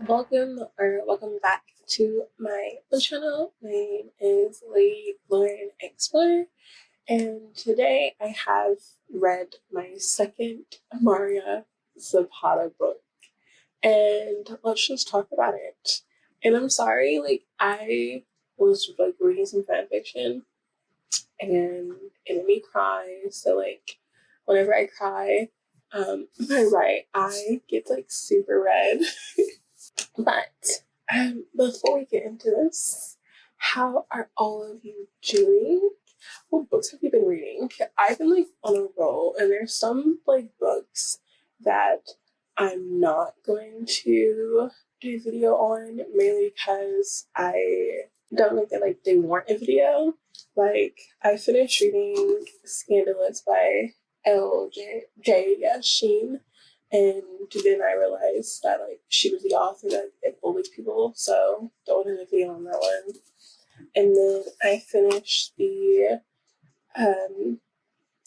Welcome back to my channel. My name is Lady Lauren Explorer, and today I have read my second Maria Zapata book, and let's just talk about it. And I'm sorry, I was reading some fan fiction, and it made me cry. So whenever I cry, I get super red. But before we get into this, how are all of you doing? What books have you been reading? I've been on a roll, and there's some books that I'm not going to do a video on, mainly because I don't think that they warrant a video. I finished reading Scandalous by L.J. Sheen, and then I realized that she was the author that bullied people, so don't want to video on that one. And then I finished the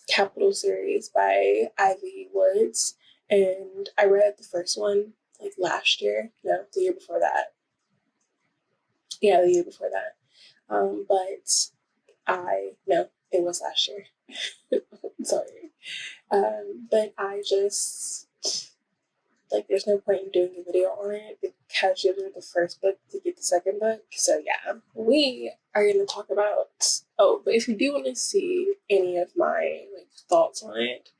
Capital series by Ivy Woods, and I read the first one last year. No, the year before that. Yeah, the year before that. But it was last year. Sorry. But I just there's no point in doing a video on it because you read the first book to get the second book. So yeah, we are going to talk about. Oh, but if you do want to see any of my thoughts on it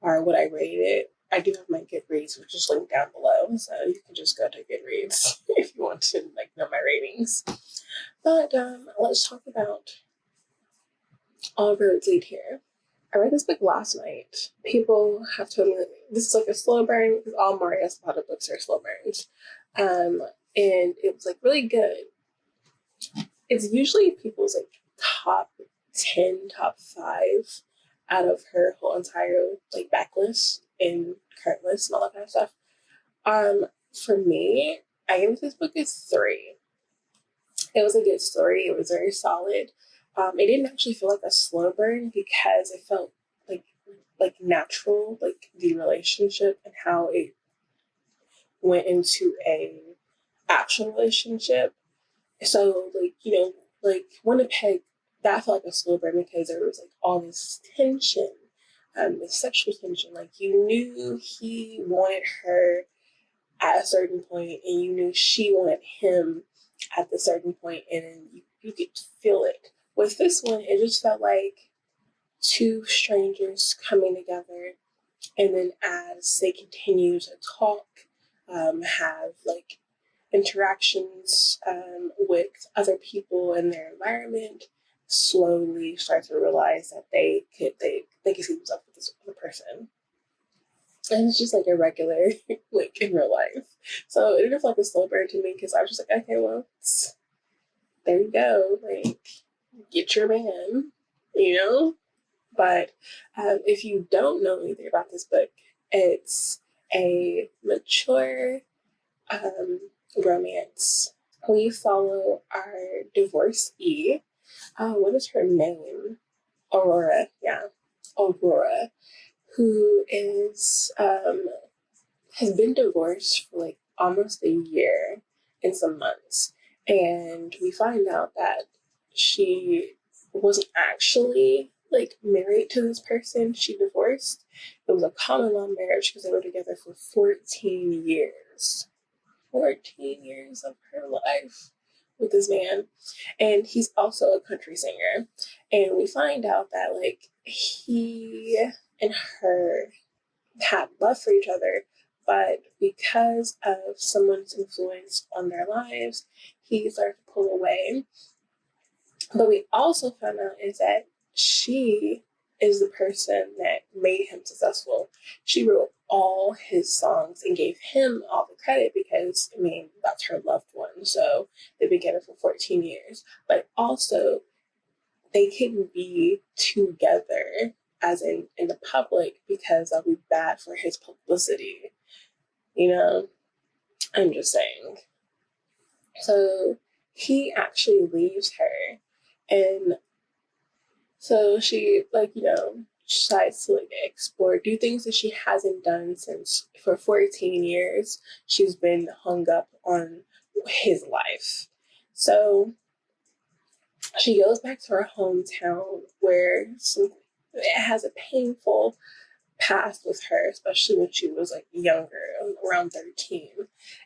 or what I rated it, I do have my Goodreads, which is linked down below, so you can just go to Goodreads if you want to know my ratings. But let's talk about All Roads Lead Here. I read this book last night. People have told me this is a slow burn because all Maria Zapata books are slow burns. And it was really good. It's usually people's top 10, top 5 out of her whole entire backlist and current list and all that kind of stuff. For me, I gave this book a 3. It was a good story. It was very solid. It didn't actually feel like a slow burn because it felt natural, the relationship and how it went into a actual relationship. So Winnipeg, that felt like a slow burn because there was all this tension, the sexual tension. You knew he wanted her at a certain point, and you knew she wanted him at the certain point, and you could feel it. With this one, it just felt like two strangers coming together, and then as they continue to talk, have interactions with other people in their environment, slowly start to realize that they could see themselves with this other person. And it's just a regular in real life. So it didn't feel like a slow burn to me because I was just okay, well, there you go. Get your man, But if you don't know anything about this book, it's a mature romance. We follow our divorcee. What is her name? Aurora. Yeah, Aurora, who is has been divorced for almost a year and some months, and we find out that she wasn't actually married to this person she divorced. It was a common law marriage because they were together for 14 years. 14 years of her life with this man. And he's also a country singer. And we find out that he and her had love for each other, but because of someone's influence on their lives, he started to pull away. But we also found out is that she is the person that made him successful. She wrote all his songs and gave him all the credit because, that's her loved one. So they've been together for 14 years. But also, they couldn't be together as in the public because that would be bad for his publicity. I'm just saying. So he actually leaves her, and so she decides to like explore, do things that she hasn't done since for 14 years. She's been hung up on his life. So she goes back to her hometown where it has a painful past with her, especially when she was like younger, around 13.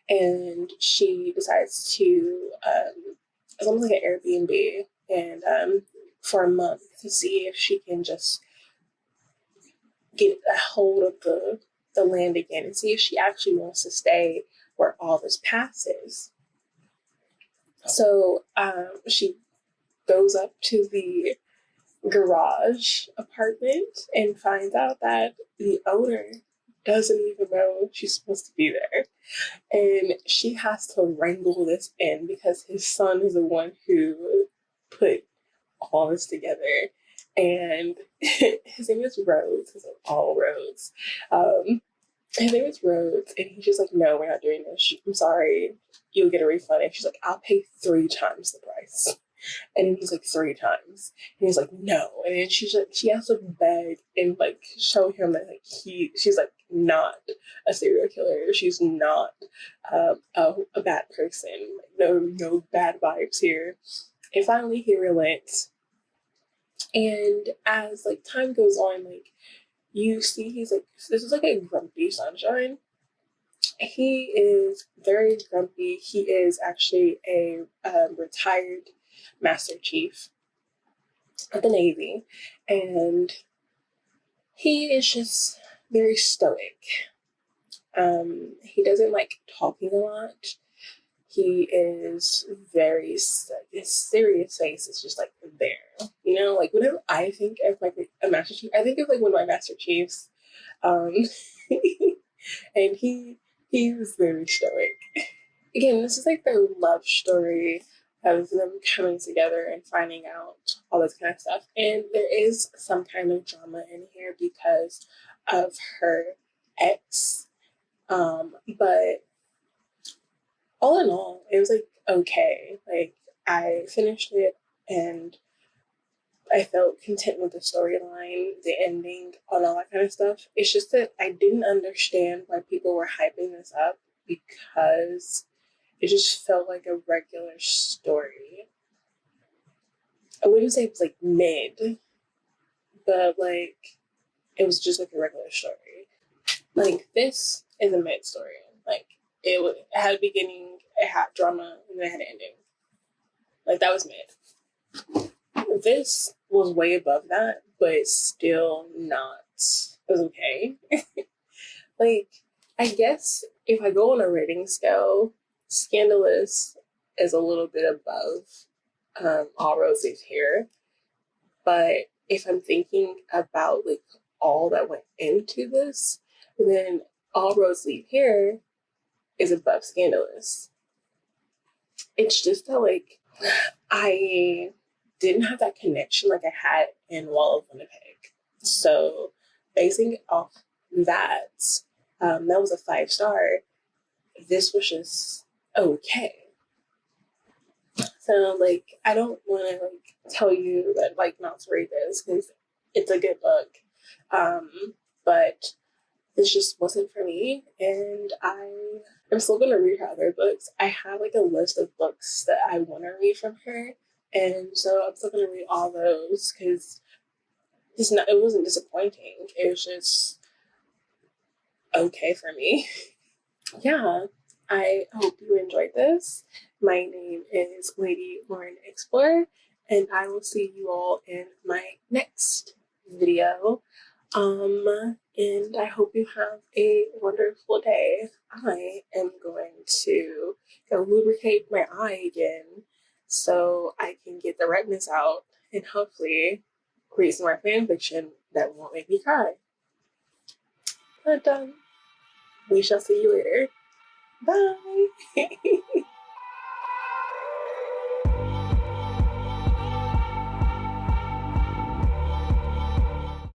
And she decides to, it's almost like an Airbnb, and for a month to see if she can just get a hold of the land again and see if she actually wants to stay where all this passes. So she goes up to the garage apartment and finds out that the owner doesn't even know she's supposed to be there. And she has to wrangle this in because his son is the one who put all this together. And his name is Rhodes, because of all Rhodes. His name is Rhodes, and he's just like, no, we're not doing this. I'm sorry, you'll get a refund. And she's like, I'll pay 3 times the price. And then he's like, 3 times. And he's like, no. And then she has to beg and like show him that like she's like not a serial killer. She's not a bad person. No bad vibes here. And finally he relents. And as like time goes on, like you see he's like, this is like a grumpy sunshine. He is very grumpy. He is actually a retired Master Chief of the Navy, and he is just very stoic. He doesn't like talking a lot. He is very, his serious face is just like there. You know, like whenever I think of like a Master Chief, I think of like one of my Master Chiefs. And he was very stoic. Again, this is like their love story of them coming together and finding out all this kind of stuff. And there is some kind of drama in here because of her ex. But all in all, it was like okay. Like I finished it and I felt content with the storyline, the ending, and all that kind of stuff. It's just that I didn't understand why people were hyping this up because it just felt like a regular story. I wouldn't say it was like mid, but like it was just like a regular story. Like this is a mid story. Like it had a beginning, it had drama, and then it had an ending. Like that was mid. This was way above that, but still not. It was okay. Like I guess if I go on a rating scale, Scandalous is a little bit above All Rhodes Leave Here. But if I'm thinking about like all that went into this, then All Rhodes Leave Here is above Scandalous. It's just that like I didn't have that connection like I had in Wall of Winnipeg. So basing it off that, that was a 5-star. This was just okay. So like I don't want to like tell you that like not to read this because it's a good book, but this just wasn't for me, and I'm still gonna read her other books. I have like a list of books that I want to read from her, and so I'm still gonna read all those because it wasn't disappointing. It was just okay for me. Yeah, I hope you enjoyed this. My name is Lady Lauren Explorer, and I will see you all in my next video. And I hope you have a wonderful day. I am going to go lubricate my eye again so I can get the redness out and hopefully create some more fan fiction that won't make me cry. But we shall see you later. Bye.